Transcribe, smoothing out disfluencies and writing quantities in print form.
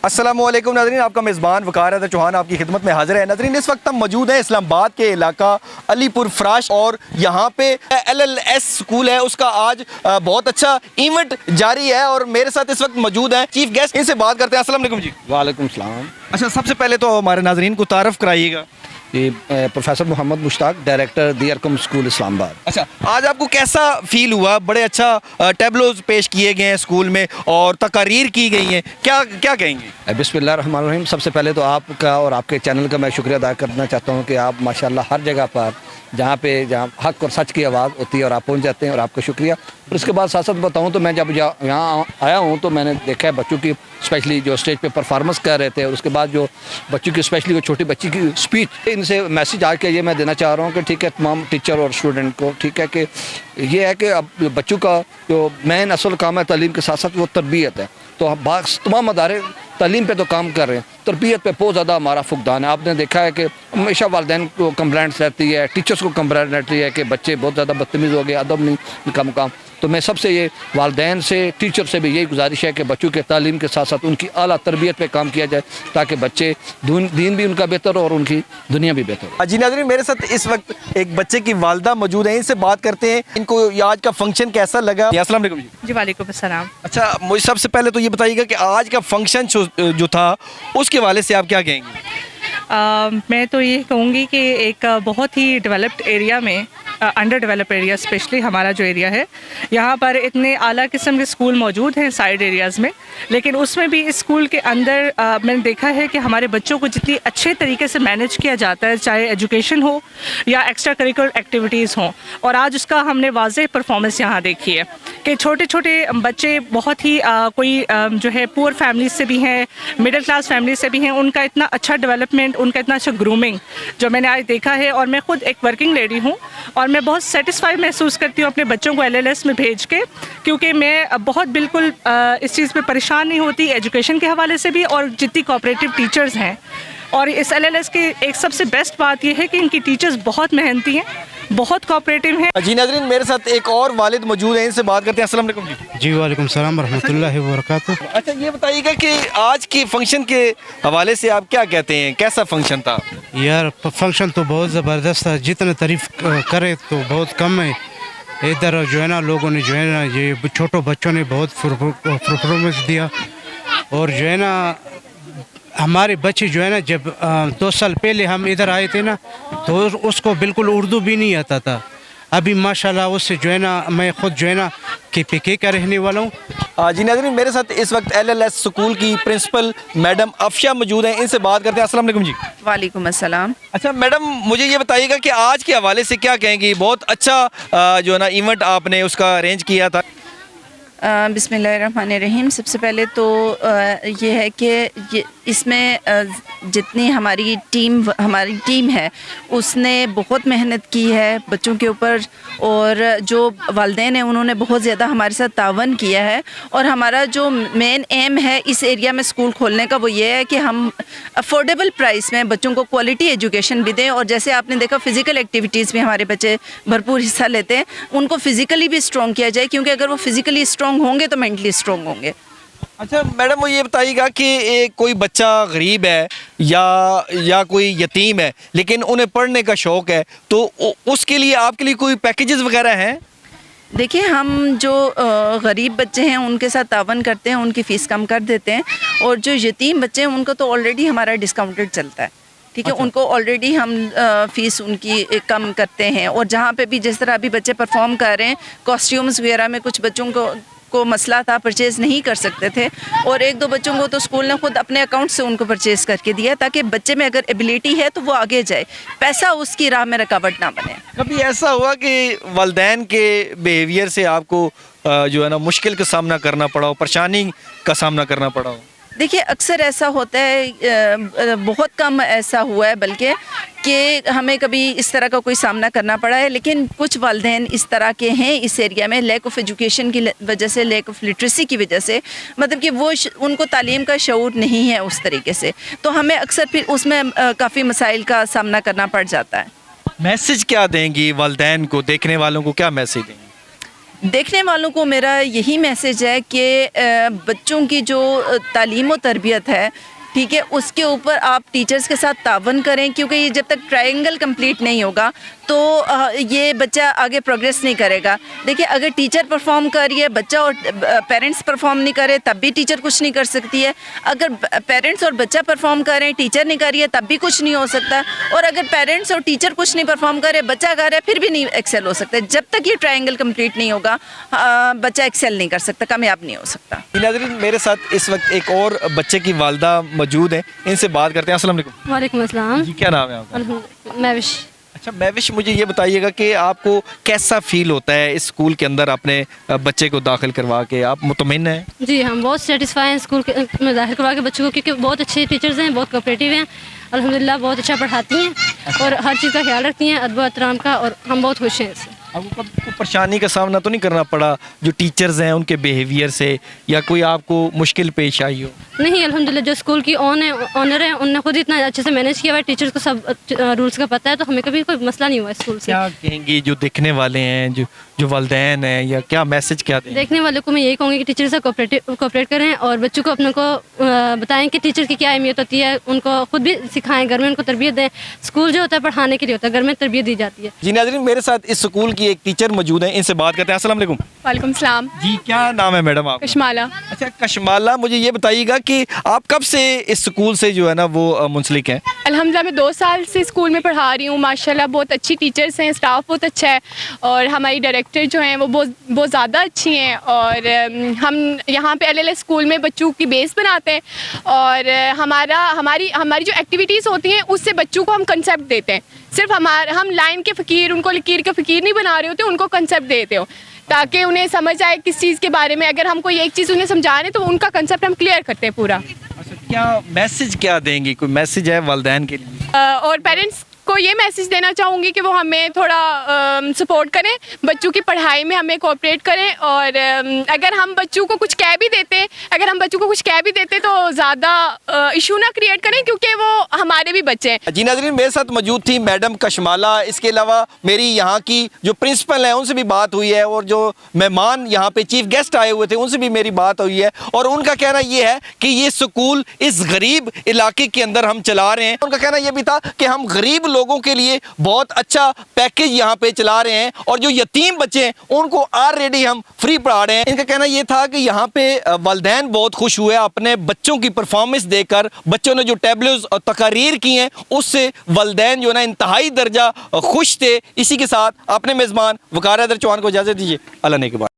अस्सलामुअलैकुम नाज़रीन, आपका मेज़बान वक़ार हैदर चौहान आपकी खिदमत में हाज़िर है। नाज़रीन, इस वक्त हम मौजूद हैं इस्लामाबाद के इलाका अलीपुर फराश और यहाँ पे LLS स्कूल है, उसका आज बहुत अच्छा इवेंट जारी है और मेरे साथ इस वक्त मौजूद हैं चीफ गेस्ट। इनसे बात करते हैं। अस्सलाम वालेकुम जी। वालेकुम सलाम। अच्छा, सबसे पहले तो हमारे नाज़रीन को तारफ़ कराइएगा। ये प्रोफेसर मोहम्मद मुश्ताक, डायरेक्टर दियरकम स्कूल इस्लामाबाद। अच्छा, आज आपको कैसा फील हुआ? बड़े अच्छा टेबलोज पेश किए गए हैं स्कूल में और तकारीर की गई हैं, क्या क्या कहेंगे? बिस्मिल्लाहिर्रहमानिर्रहीम। सबसे पहले तो आपका और आपके चैनल का मैं शुक्रिया अदा करना चाहता हूँ कि आप माशाल्लाह हर जगह पर जहाँ हक और सच की आवाज़ होती है और आप पहुँच जाते हैं, और आपका शुक्रिया। और उसके बाद साथ साथ बताऊँ तो मैं जब यहाँ आया हूँ तो मैंने देखा है बच्चों की स्पेशली जो स्टेज पे परफॉर्मेंस कर रहे थे, और उसके बाद जो बच्चों की स्पेशली वो छोटी बच्ची की स्पीच, इनसे मैसेज आज के ये मैं देना चाह रहा हूँ कि ठीक है तमाम टीचर और स्टूडेंट को, ठीक है कि ये है कि अब बच्चों का जो मेन असल काम है तालीम के साथ साथ वो तरबियत है। तो तमाम अदारे तालीम पे तो काम कर रहे हैं, तरबियत पे बहुत ज़्यादा हमारा फुकदान है। आपने देखा है कि हमेशा वालिदैन को कंप्लेंट्स रहती है, टीचर्स को कंप्लेंट रहती है कि बच्चे बहुत ज़्यादा बदतमीज़ हो गए, अदब नहीं इनका मुकाम। तो मैं सबसे ये वालिदैन से, टीचर से भी यही गुजारिश है कि बच्चों के तालीम के साथ साथ उनकी आला तरबियत पे काम किया जाए ताकि बच्चे दीन भी उनका बेहतर हो और उनकी दुनिया भी बेहतर हो। जी नाज़रीन, मेरे साथ इस वक्त एक बच्चे की वालदा मौजूद है, इनसे बात करते हैं इनको आज का फंक्शन कैसा लगा। अस्सलाम वालेकुम जी। जी वालेकुम अस्सलाम। अच्छा, मुझे सबसे पहले तो ये बताइएगा कि आज का फंक्शन जो था उसके हवाले से आप क्या कहेंगे? मैं तो ये कहूँगी कि एक बहुत ही डेवलप्ड एरिया में, अंडर डेवलप एरिया स्पेशली हमारा जो एरिया है, यहाँ पर इतने आला किस्म के स्कूल मौजूद हैं साइड एरियाज़ में, लेकिन उसमें भी इस स्कूल के अंदर मैंने देखा है कि हमारे बच्चों को जितनी अच्छे तरीके से मैनेज किया जाता है, चाहे एजुकेशन हो या एक्स्ट्रा करिकुलर एक्टिविटीज़ हों, और आज उसका हमने वाज़ेह परफॉर्मेंस यहाँ देखी है कि छोटे छोटे बच्चे बहुत ही कोई जो है पुअर फैमिली से भी हैं, मिडिल क्लास फैमिली से भी हैं, उनका इतना अच्छा डेवलपमेंट, उनका इतना अच्छा ग्रूमिंग जो मैंने आज देखा है। और मैं ख़ुद एक वर्किंग लेडी हूँ और मैं बहुत सेटिस्फाई महसूस करती हूँ अपने बच्चों को LLS में भेज के, क्योंकि मैं बहुत बिल्कुल इस चीज़ पे परेशान नहीं होती एजुकेशन के हवाले से भी, और जितनी कोऑपरेटिव टीचर्स हैं। और इस LLS की एक सबसे बेस्ट बात यह है कि इनकी टीचर्स बहुत मेहनती हैं, बहुत कोऑपरेटिव हैं। जी नाज़रीन, मेरे साथ एक और वालिद मौजूद हैं, इनसे बात करते हैं। अस्सलाम वालेकुम जी। जी वालेकुम सलाम रहमतुल्लाहि व बरकातुहू। अच्छा, ये बताइएगा कि आज के फंक्शन के हवाले से आप क्या कहते हैं, कैसा फंक्शन था? यार फंक्शन तो बहुत ज़बरदस्त था, जितने तारीफ़ करे तो बहुत कम है। इधर जो है ना लोगों ने जो है ना ये छोटो बच्चों ने बहुत परफॉर्मेंस दिया, और जो है ना हमारे बच्चे जो है ना जब 2 साल पहले हम इधर आए थे ना तो उसको बिल्कुल उर्दू भी नहीं आता था। अभी माशाल्लाह उससे जो है ना मैं ख़ुद जो है ना KPK का रहने वाला हूँ। जी नाज़रीन, मेरे साथ इस वक्त LLS स्कूल की प्रिंसिपल मैडम अफशा मौजूद हैं, इनसे बात करते हैं। अस्सलाम वालेकुम जी। वालेकुम अस्सलाम। अच्छा मैडम, मुझे ये बताइएगा कि आज के हवाले से क्या कहेंगी? बहुत अच्छा जो है ना इवेंट आपने उसका अरेंज किया था। बिस्मिल्लाहिर्रहमानिर्रहीम। सबसे पहले तो ये है कि इसमें जितनी हमारी टीम है उसने बहुत मेहनत की है बच्चों के ऊपर, और जो वालिदैन हैं उन्होंने बहुत ज़्यादा हमारे साथ तावन किया है। और हमारा जो मेन एम है इस एरिया में स्कूल खोलने का वो ये है कि हम अफोर्डेबल प्राइस में बच्चों को क्वालिटी एजुकेशन भी दें, और जैसे आपने देखा फ़िज़िकल एक्टिविटीज़ में हमारे बच्चे भरपूर हिस्सा लेते हैं, उनको फ़िज़िकली भी स्ट्रॉन्ग किया जाए, क्योंकि अगर वो फ़िज़िकली स्ट्रॉन्ग होंगे तो मेंटली स्ट्रॉन्ग होंगे। अच्छा मैडम, मुझे ये बताइएगा कि कोई बच्चा गरीब है या कोई यतीम है लेकिन उन्हें पढ़ने का शौक़ है, तो उसके लिए आपके लिए कोई पैकेजेस वगैरह हैं? देखिए, हम जो गरीब बच्चे हैं उनके साथ तावन करते हैं, उनकी फ़ीस कम कर देते हैं, और जो यतीम बच्चे हैं उनको तो ऑलरेडी हमारा डिस्काउंटेड चलता है, ठीक है। अच्छा। उनको ऑलरेडी हम फ़ीस उनकी कम करते हैं। और जहाँ पे भी जिस तरह अभी बच्चे परफॉर्म कर रहे हैं, कॉस्ट्यूम्स वगैरह में कुछ बच्चों को मसला था, परचेज़ नहीं कर सकते थे, और 1-2 बच्चों को तो स्कूल ने खुद अपने अकाउंट से उनको परचेज़ करके दिया, ताकि बच्चे में अगर एबिलिटी है तो वो आगे जाए, पैसा उसकी राह में रुकावट ना बने। कभी ऐसा हुआ कि वालिदैन के बिहेवियर से आपको जो है ना मुश्किल का सामना करना पड़ा हो, परेशानी का सामना करना पड़ा हो? دیکھیے اکثر ایسا ہوتا ہے، بہت کم ایسا ہوا ہے بلکہ کہ ہمیں کبھی اس طرح کا کوئی سامنا کرنا پڑا ہے، لیکن کچھ والدین اس طرح کے ہیں اس ایریا میں، لیک آف ایجوکیشن کی وجہ سے، لیک آف لٹریسی کی وجہ سے، مطلب کہ وہ ان کو تعلیم کا شعور نہیں ہے اس طریقے سے، تو ہمیں اکثر پھر اس میں کافی مسائل کا سامنا کرنا پڑ جاتا ہے۔ میسج کیا دیں گی والدین کو، دیکھنے والوں کو کیا میسج دیں گی؟ دیکھنے والوں کو میرا یہی میسج ہے کہ بچوں کی جو تعلیم و تربیت ہے، ٹھیک ہے، اس کے اوپر آپ ٹیچرز کے ساتھ تعاون کریں، کیونکہ یہ جب تک ٹرائنگل کمپلیٹ نہیں ہوگا تو یہ بچہ آگے پروگریس نہیں کرے گا۔ دیکھیے اگر ٹیچر پرفارم کر رہی ہے، بچہ اور پیرنٹس پرفارم نہیں کرے تب بھی ٹیچر کچھ نہیں کر سکتی ہے، اگر پیرنٹس اور بچہ پرفارم کر رہے ہیں، ٹیچر نہیں کر رہی ہے تب بھی کچھ نہیں ہو سکتا، اور اگر پیرنٹس اور ٹیچر کچھ نہیں پرفارم کر رہے، بچہ کر رہا ہے، پھر بھی نہیں ایکسل ہو سکتا۔ جب تک یہ ٹرائنگل کمپلیٹ نہیں ہوگا بچہ ایکسل نہیں کر سکتا، کامیاب نہیں ہو سکتا۔ ناظرین میرے ساتھ اس وقت ایک اور بچے کی والدہ موجود ہیں، ان سے بات کرتے ہیں۔ السلام علیکم وعلیکم السلام۔ جی، کیا نام ہے آپ کا؟ محوش۔ اچھا محوش، مجھے یہ بتائیے گا کہ آپ کو کیسا فیل ہوتا ہے اس اسکول کے اندر اپنے بچے کو داخل کروا کے؟ آپ مطمئن ہیں؟ جی ہم بہت سیٹسفائی ہیں اسکول میں داخل کروا کے بچوں کو، کیونکہ بہت اچھے ٹیچرز ہیں، بہت کوآپریٹیو ہیں، الحمدللہ بہت اچھا پڑھاتی ہیں اور ہر چیز کا خیال رکھتی ہیں، ادب و احترام کا، اور ہم بہت خوش ہیں اس سے۔ آپ کو کبھی کوئی پریشانی کا سامنا تو نہیں کرنا پڑا جو ٹیچرز ہیں ان کے بیہیویئر سے، یا کوئی آپ کو مشکل پیش آئی ہو؟ نہیں، الحمدللہ جو اسکول کی آنر ہیں ان نے خود اتنا اچھے سے مینیج کیا ہوا ہے، ٹیچرز کو سب رولس کا پتہ ہے، تو ہمیں کبھی کوئی مسئلہ نہیں ہوا اسکول سے۔ کیا کہیں گی جو دیکھنے والے ہیں، جو والدین ہیں، یا کیا میسج کیا دیں؟ دیکھنے والوں کو میں یہی کہوں گی کہ ٹیچر سے کوآپریٹ کریں، اور بچوں کو اپنے کو بتائیں کہ ٹیچر کی کیا اہمیت ہوتی ہے، ان کو خود بھی سکھائیں، گھر میں ان کو تربیت دیں۔ اسکول جو ہوتا ہے پڑھانے کے لیے ہوتا ہے، گھر میں تربیت دی جاتی ہے۔ جی ناظرین میرے ساتھ اس اسکول کی ایک ٹیچر موجود ہیں، ان سے بات کرتے ہیں۔ السلام علیکم۔ وعلیکم السلام۔ جی، کیا نام ہے میڈم آپ کا؟ کشمالہ۔ اچھا کشمالہ، مجھے یہ بتائیے گا کہ آپ کب سے اس اسکول سے جو ہے نا وہ منسلک ہیں؟ الحمدللہ میں 2 سال سے اسکول میں پڑھا رہی ہوں، ماشاءاللہ بہت اچھی ٹیچرس ہیں، اسٹاف بہت اچھا ہے، اور ہماری ڈائریکٹر جو ہیں وہ بہت زیادہ اچھی ہیں، اور ہم یہاں پہ LLS اسکول میں بچوں کی بیس بناتے ہیں، اور ہماری جو ایکٹیویٹیز ہوتی ہیں اس سے بچوں کو ہم کنسیپٹ دیتے ہیں، صرف ہم لائن کے فقیر، ان کو لکیر کے فقیر نہیں بنا رہے ہوتے، ان کو کنسیپٹ دیتے ہو تاکہ انہیں سمجھ آئے کس چیز کے بارے میں۔ اگر ہم کوئی ایک چیز انہیں سمجھا رہے ہیں تو ان کا کنسیپٹ ہم کلیئر کرتے ہیں پورا۔ کیا میسج کیا دیں گی، کوئی میسج ہے والدین کے لیے؟ اور پیرنٹس کو یہ میسج دینا چاہوں گی کہ وہ ہمیں تھوڑا سپورٹ کریں، بچوں کی پڑھائی میں ہمیں کوآپریٹ کریں، اور اگر ہم بچوں کو کچھ کہہ بھی دیتے تو زیادہ ایشو نہ کریٹ کریں، کیونکہ وہ ہمارے بھی بچے ہیں۔ جی ناظرین میرے ساتھ موجود تھی میڈم کشمالہ، اس کے علاوہ میری یہاں کی جو پرنسپل ہیں ان سے بھی بات ہوئی ہے، اور جو مہمان یہاں پہ چیف گیسٹ آئے ہوئے تھے ان سے بھی میری بات ہوئی ہے، اور ان کا کہنا یہ ہے کہ یہ اسکول اس غریب علاقے کے اندر ہم چلا رہے ہیں۔ ان کا کہنا یہ بھی تھا کہ ہم غریب لوگوں کے لیے بہت اچھا پیکیج یہاں پہ چلا رہے ہیں، اور جو یتیم بچے ہیں ان کو آلریڈی ہم فری پڑھا رہے ہیں۔ ان کا کہنا یہ تھا کہ یہاں پہ والدین بہت خوش ہوئے اپنے بچوں کی پرفارمنس دیکھ کر، بچوں نے جو ٹیبلوز اور تقاریر کی ہیں اس سے والدین جو ہے نا انتہائی درجہ خوش تھے۔ اسی کے ساتھ اپنے میزبان وقار حیدر چوہان کو اجازت دیجیے، اللہ نے کے بعد۔